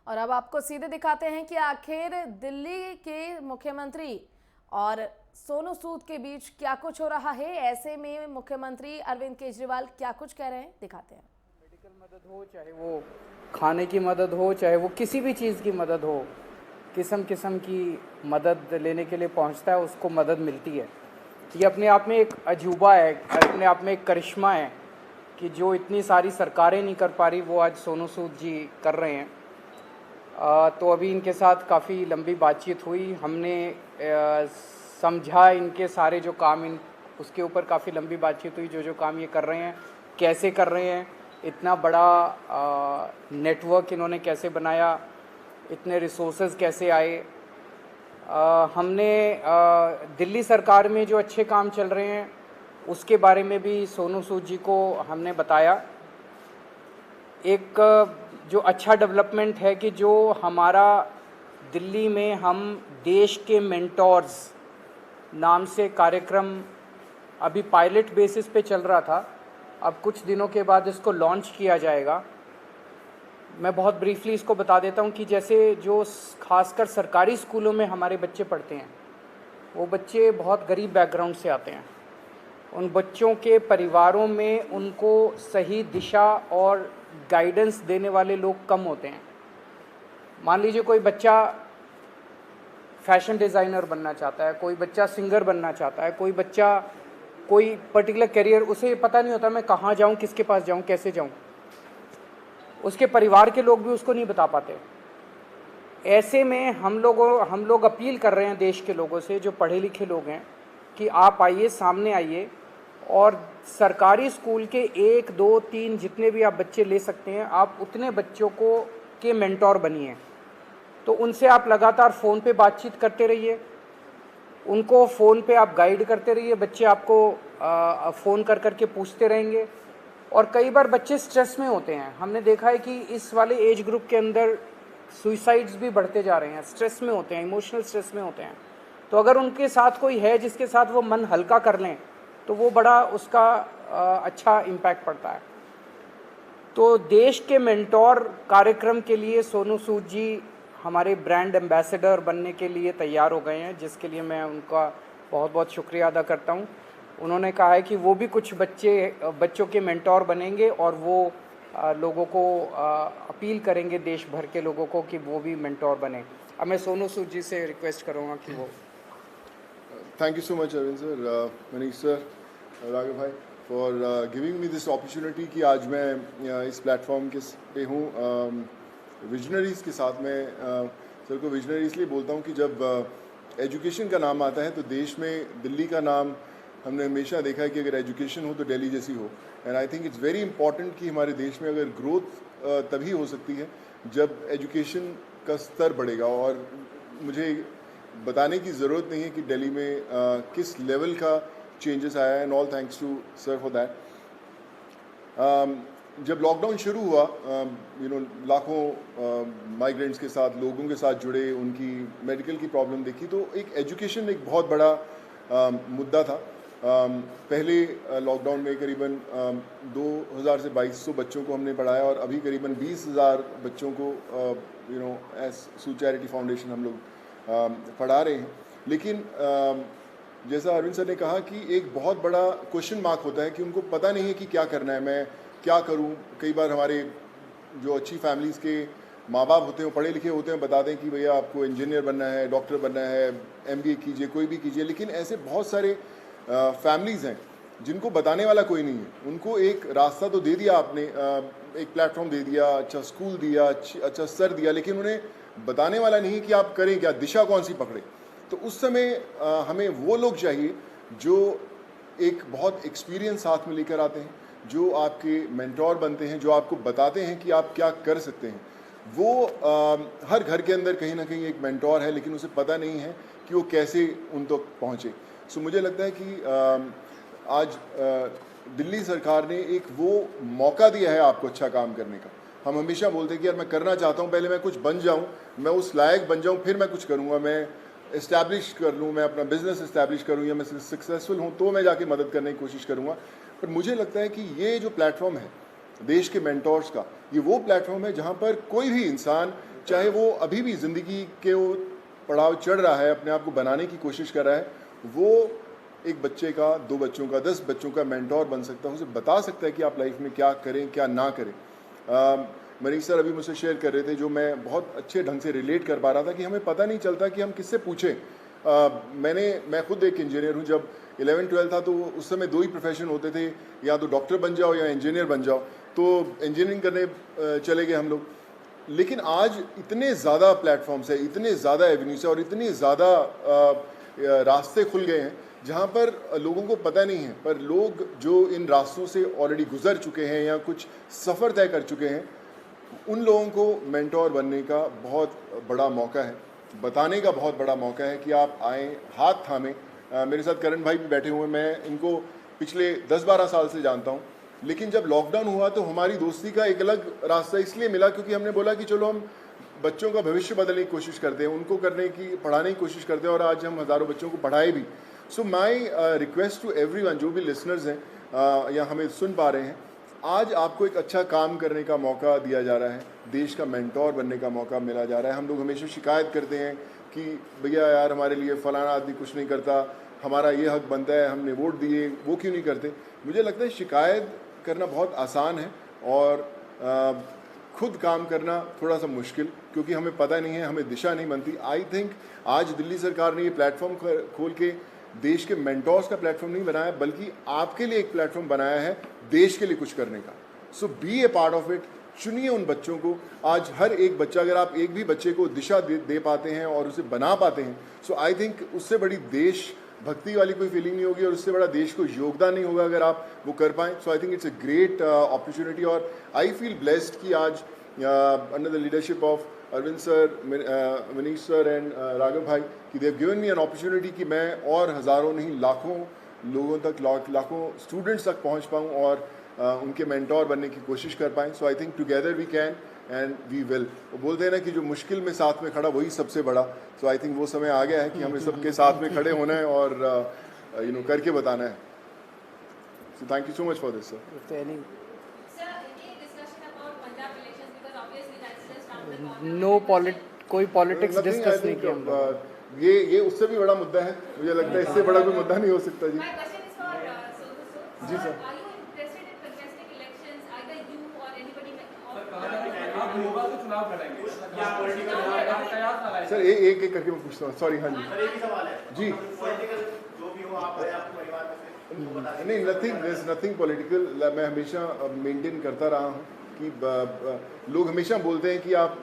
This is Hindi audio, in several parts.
और अब आपको सीधे दिखाते हैं कि आखिर दिल्ली के मुख्यमंत्री और सोनू सूद के बीच क्या कुछ हो रहा है। ऐसे में मुख्यमंत्री अरविंद केजरीवाल क्या कुछ कह रहे हैं, दिखाते हैं। मेडिकल मदद हो, चाहे वो खाने की मदद हो, चाहे वो किसी भी चीज़ की मदद हो, किस्म किस्म की मदद लेने के लिए पहुंचता है, उसको मदद मिलती है। ये अपने आप में एक अजूबा है, अपने आप में एक करिश्मा है कि जो इतनी सारी सरकारें नहीं कर पा रही वो आज सोनू सूद जी कर रहे हैं। तो अभी इनके साथ काफ़ी लंबी बातचीत हुई, हमने समझा इनके सारे जो काम इन उसके ऊपर काफ़ी लंबी बातचीत हुई, जो जो काम ये कर रहे हैं कैसे कर रहे हैं, इतना बड़ा नेटवर्क इन्होंने कैसे बनाया, इतने रिसोर्सेज कैसे आए। हमने दिल्ली सरकार में जो अच्छे काम चल रहे हैं उसके बारे में भी सोनू सूद जी को हमने बताया। एक जो अच्छा डेवलपमेंट है कि जो हमारा दिल्ली में हम देश के मेंटोर्स नाम से कार्यक्रम अभी पायलट बेसिस पे चल रहा था, अब कुछ दिनों के बाद इसको लॉन्च किया जाएगा। मैं बहुत ब्रीफली इसको बता देता हूँ कि जैसे जो खासकर सरकारी स्कूलों में हमारे बच्चे पढ़ते हैं, वो बच्चे बहुत गरीब बैकग्राउंड से आते हैं। उन बच्चों के परिवारों में उनको सही दिशा और गाइडेंस देने वाले लोग कम होते हैं। मान लीजिए कोई बच्चा फैशन डिज़ाइनर बनना चाहता है, कोई बच्चा सिंगर बनना चाहता है, कोई बच्चा कोई पर्टिकुलर करियर, उसे पता नहीं होता मैं कहाँ जाऊँ, किसके पास जाऊँ, कैसे जाऊँ। उसके परिवार के लोग भी उसको नहीं बता पाते। ऐसे में हम लोग अपील कर रहे हैं देश के लोगों से, जो पढ़े लिखे लोग हैं, कि आप आइए, सामने आइए और सरकारी स्कूल के 1, 2, 3 जितने भी आप बच्चे ले सकते हैं, आप उतने बच्चों को के मेंटोर बनिए। तो उनसे आप लगातार फ़ोन पे बातचीत करते रहिए, उनको फ़ोन पे आप गाइड करते रहिए, बच्चे आपको फ़ोन कर कर के पूछते रहेंगे। और कई बार बच्चे स्ट्रेस में होते हैं, हमने देखा है कि इस वाले एज ग्रुप के अंदर सुइसाइड्स भी बढ़ते जा रहे हैं, स्ट्रेस में होते हैं, इमोशनल स्ट्रेस में होते हैं। तो अगर उनके साथ कोई है जिसके साथ वो मन हल्का कर लें तो वो बड़ा उसका अच्छा इम्पैक्ट पड़ता है। तो देश के मेंटोर कार्यक्रम के लिए सोनू सूद जी हमारे ब्रांड एम्बेसडर बनने के लिए तैयार हो गए हैं, जिसके लिए मैं उनका बहुत बहुत शुक्रिया अदा करता हूं। उन्होंने कहा है कि वो भी कुछ बच्चों के मेंटोर बनेंगे और वो लोगों को अपील करेंगे, देश भर के लोगों को, कि वो भी मेंटोर बने। अब मैं सोनू सूद जी से रिक्वेस्ट करूँगा कि वो Thank you so much, Arvind sir, Manish sir, Raghav bhai, for giving me this opportunity कि आज मैं इस प्लेटफॉर्म के पे हूँ विजनरीज़ के साथ में। सर को विजनरी इसलिए बोलता हूँ कि जब एजुकेशन का नाम आता है तो देश में दिल्ली का नाम हमने हमेशा देखा है कि अगर एजुकेशन हो तो दिल्ली जैसी हो। And I think it's very important कि हमारे देश में अगर ग्रोथ तभी हो सकती है जब एजुकेशन का स्तर बढ़ेगा। और मुझे बताने की ज़रूरत नहीं है कि दिल्ली में किस लेवल का चेंजेस आया है, and all thanks to sir for that. जब लॉकडाउन शुरू हुआ, लाखों माइग्रेंट्स के साथ, लोगों के साथ जुड़े, उनकी मेडिकल की प्रॉब्लम देखी, तो एक एजुकेशन एक बहुत बड़ा मुद्दा था। पहले लॉकडाउन में करीबन 2000 से 2200 बच्चों को हमने पढ़ाया और अभी करीबन 20,000 बच्चों को एज सू चैरिटी फाउंडेशन हम लोग पढ़ा रहे हैं। लेकिन जैसा अरविंद सर ने कहा कि एक बहुत बड़ा क्वेश्चन मार्क होता है कि उनको पता नहीं है कि क्या करना है, मैं क्या करूं। कई बार हमारे जो अच्छी फैमिलीज़ के माँ बाप होते हैं, वो पढ़े लिखे होते हैं, बताते हैं कि भैया आपको इंजीनियर बनना है, डॉक्टर बनना है, MBA कीजिए, कोई भी कीजिए। लेकिन ऐसे बहुत सारे फैमिलीज़ हैं जिनको बताने वाला कोई नहीं है। उनको एक रास्ता तो दे दिया आपने, एक प्लेटफॉर्म दे दिया, अच्छा स्कूल दिया, अच्छा सर दिया, लेकिन उन्हें बताने वाला नहीं कि आप करें क्या, दिशा कौन सी पकड़े। तो उस समय हमें वो लोग चाहिए जो एक बहुत एक्सपीरियंस साथ में लेकर आते हैं, जो आपके मेंटोर बनते हैं, जो आपको बताते हैं कि आप क्या कर सकते हैं। वो हर घर के अंदर कहीं ना कहीं एक मेंटोर है, लेकिन उसे पता नहीं है कि वो कैसे उन तक पहुँचे। सो मुझे लगता है कि आज दिल्ली सरकार ने एक वो मौका दिया है आपको अच्छा काम करने का। हम हमेशा बोलते हैं कि यार मैं करना चाहता हूँ, पहले मैं कुछ बन जाऊँ, मैं उस लायक बन जाऊँ, फिर मैं कुछ करूँगा, मैं इस्टेब्लिश कर लूँ, मैं अपना बिजनेस इस्टेब्लिश करूँ, या मैं सक्सेसफुल हूँ तो मैं जाके मदद करने की कोशिश करूँगा। पर मुझे लगता है कि ये जो प्लेटफॉर्म है देश के मेंटोर्स का, ये वो प्लेटफॉर्म है जहाँ पर कोई भी इंसान चाहे वो अभी भी ज़िंदगी के वो पड़ाव चढ़ रहा है, अपने आप को बनाने की कोशिश कर रहा है, वो एक बच्चे का, 2 बच्चों का, 10 बच्चों का मेंटोर बन सकता है, उसे बता सकता है कि आप लाइफ में क्या करें क्या ना करें। मनीष सर अभी मुझसे शेयर कर रहे थे, जो मैं बहुत अच्छे ढंग से रिलेट कर पा रहा था कि हमें पता नहीं चलता कि हम किससे पूछें। मैं खुद एक इंजीनियर हूँ। जब 11-12 था तो उस समय 2 ही प्रोफेशन होते थे, या तो डॉक्टर बन जाओ या इंजीनियर बन जाओ। तो इंजीनियरिंग करने चले गए हम लोग। लेकिन आज इतने ज़्यादा प्लेटफॉर्म्स है, इतने ज़्यादा एवेन्यूज है और इतने ज़्यादा रास्ते खुल गए हैं जहाँ पर लोगों को पता नहीं है, पर लोग जो इन रास्तों से ऑलरेडी गुजर चुके हैं या कुछ सफ़र तय कर चुके हैं, उन लोगों को मेंटोर बनने का बहुत बड़ा मौका है, बताने का बहुत बड़ा मौका है कि आप आएँ, हाथ थामें। मेरे साथ करण भाई भी बैठे हुए हैं, मैं इनको पिछले 10-12 साल से जानता हूँ। लेकिन जब लॉकडाउन हुआ तो हमारी दोस्ती का एक अलग रास्ता इसलिए मिला क्योंकि हमने बोला कि चलो हम बच्चों का भविष्य बदलने की कोशिश करते हैं, उनको पढ़ाने की कोशिश करते हैं, और आज हम हज़ारों बच्चों को पढ़ाए भी। सो माई रिक्वेस्ट टू एवरीवन, जो भी लिसनर्स हैं या हमें सुन पा रहे हैं, आज आपको एक अच्छा काम करने का मौका दिया जा रहा है, देश का मेंटोर बनने का मौका मिला जा रहा है। हम लोग हमेशा शिकायत करते हैं कि भैया यार हमारे लिए फलाना आदमी कुछ नहीं करता, हमारा ये हक बनता है, हमने वोट दिए, वो क्यों नहीं करते। मुझे लगता है शिकायत करना बहुत आसान है और खुद काम करना थोड़ा सा मुश्किल, क्योंकि हमें पता नहीं है, हमें दिशा नहीं बनती। आई थिंक आज दिल्ली सरकार ने ये प्लेटफॉर्म खोल के देश के मेंटोर्स का प्लेटफॉर्म नहीं बनाया, बल्कि आपके लिए एक प्लेटफॉर्म बनाया है देश के लिए कुछ करने का। So be a part of it. चुनिए उन बच्चों को। आज हर एक बच्चा, अगर आप एक भी बच्चे को दिशा दे पाते हैं और उसे बना पाते हैं, सो आई थिंक उससे बड़ी देश भक्ति वाली कोई फीलिंग नहीं होगी और उससे बड़ा देश को योगदान नहीं होगा अगर आप वो कर पाएँ। So I think it's a great opportunity और आई फील ब्लेस्ड कि आज under the leadership of Arvind sir, Manish sir and Raghav भाई, कि they have given me an opportunity कि मैं और हज़ारों नहीं लाखों लोगों तक, लाखों स्टूडेंट्स तक पहुंच पाऊं और उनके मेंटोर बनने की कोशिश कर पाएँ। So I think together we can and we will. वो बोलते हैं ना कि जो मुश्किल में साथ में खड़ा वही सबसे बड़ा। सो आई थिंक वो समय आ गया है कि हमें सबके साथ में खड़े होना है और करके बताना है। So thank you so much for this sir. कोई पॉलिटिक्स डिस्कस नहीं किया हम लोग। ये उससे भी बड़ा मुद्दा है, मुझे लगता है इससे बड़ा कोई मुद्दा नहीं हो सकता। जी जी सर। सर एक एक करके मैं पूछता हूँ, सॉरी। हाँ जी जी। नहीं, नथिंग पॉलिटिकल। मैं हमेशा मेंटेन करता रहा हूँ कि लोग हमेशा बोलते हैं कि आप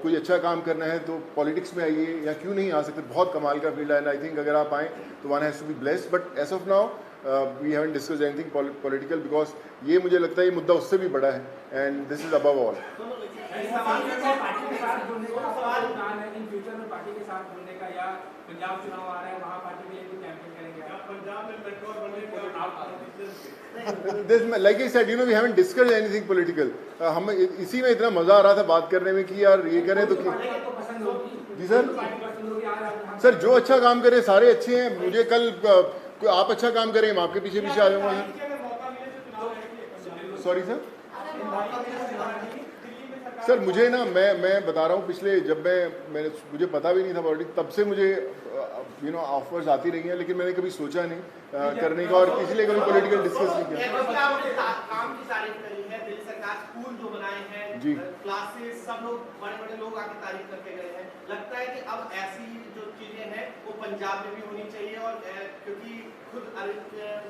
कोई अच्छा काम करना है तो पॉलिटिक्स में आइए, या क्यों नहीं आ सकते। बहुत कमाल का फील्ड है एंड आई थिंक अगर आप आएँ तो one has to be blessed. But as of now we haven't discussed anything political, because ये मुझे लगता है ये मुद्दा उससे भी बड़ा है and this is above all. Like I said, we haven't discussed anything political. हम इसी में इतना मजा आ रहा था बात करने में कि यार ये करें तो जी सर जो अच्छा काम करे सारे अच्छे हैं। मुझे कल आप अच्छा काम करें, मैं आपके पीछे पीछे आ जाऊंगा सर। सॉरी सर मुझे ना मैं बता रहा हूँ, पिछले जब मैंने मुझे पता भी नहीं था पॉलिटिक्स, तब से मुझे ऑफर्स आती रही हैं, लेकिन मैंने कभी सोचा नहीं करने का और इसलिए कभी पॉलिटिकल डिस्कस नहीं किया। स्कूल जो बनाए हैं जी, क्लासेस, सब लोग बड़े लोग आके तारीफ करके गए हैं। लगता है कि अब ऐसी जो चीजें हैं वो पंजाब में भी होनी चाहिए, और क्योंकि खुद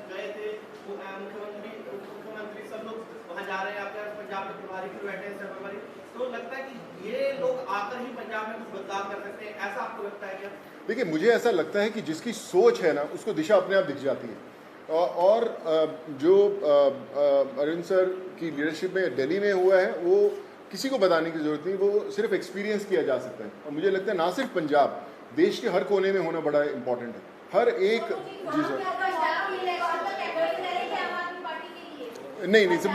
गए थे मुख्यमंत्री सब लोग वहाँ जा रहे हैं, आपके पंजाब में प्रभारी फिर बैठे हैं सर्वरी, तो लगता है कि ये लोग आकर ही पंजाब में कुछ बदलाव कर सकते हैं, ऐसा आपको लगता है क्या? देखिए, मुझे ऐसा लगता है कि जिसकी सोच है ना उसको दिशा अपने आप दिख जाती है। और जो अरविंद सर की लीडरशिप में दिल्ली में हुआ है वो किसी को बताने की जरूरत नहीं, वो सिर्फ एक्सपीरियंस किया जा सकता है। और मुझे लगता है ना सिर्फ पंजाब, देश के हर कोने में होना बड़ा इंपॉर्टेंट है। हर एक जी सर नहीं सर,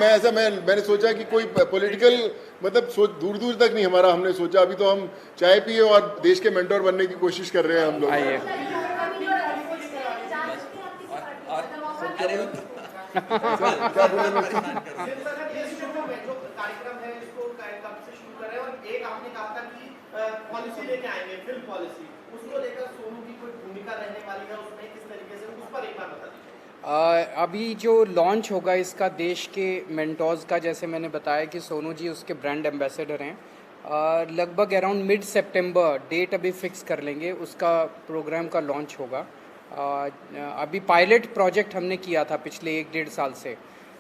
मैंने सोचा कि कोई पॉलिटिकल मतलब सोच दूर तक नहीं हमारा, हमने सोचा अभी तो हम चाय पिए और देश के मेंटोर बनने की कोशिश कर रहे हैं हम लोग। कार्यक्रम है इसको कब से शुरू करें, और एक आपने कहा था कि पॉलिसी लेके आएंगे, फिल्म पॉलिसी, उसको लेकर सोनू की कोई भूमिका रहने वाली है उसमें, किस तरीके से, उस पर एक बार बता दीजिए। अभी जो लॉन्च होगा इसका देश के मेंटोर्स का, जैसे मैंने बताया कि सोनू जी उसके ब्रांड एम्बेसडर हैं, लगभग अराउंड मिड सितंबर डेट अभी फिक्स कर लेंगे, उसका प्रोग्राम का लॉन्च होगा। अभी पायलट प्रोजेक्ट हमने किया था पिछले 1-1.5 साल से,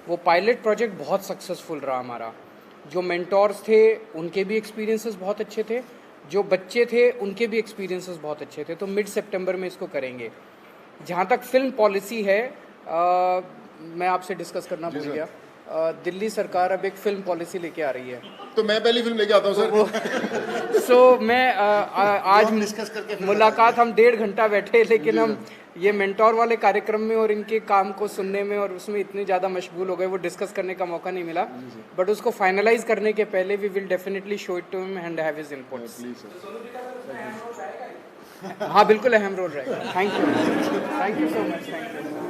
वो पायलट प्रोजेक्ट बहुत सक्सेसफुल रहा हमारा। जो मेंटोर्स थे उनके भी एक्सपीरियंसेस बहुत अच्छे थे, जो बच्चे थे उनके भी एक्सपीरियंसेस बहुत अच्छे थे, तो मिड सितंबर में इसको करेंगे। जहाँ तक फिल्म पॉलिसी है, मैं आपसे डिस्कस करना भूल गया, दिल्ली सरकार अब एक फिल्म पॉलिसी लेके आ रही है, तो मैं पहली फिल्म लेके आता हूँ सर। सो मैं आज डिस्कस करके मुलाकात हम 1.5 घंटा बैठे, लेकिन हम ये मेंटोर वाले कार्यक्रम में और इनके काम को सुनने में और उसमें इतने ज़्यादा मशगूल हो गए, वो डिस्कस करने का मौका नहीं मिला। बट उसको फाइनलाइज करने के पहले we will definitely show it to him and have his inputs. हाँ बिल्कुल अहम रोल रहेगा। Thank you so much, thank you.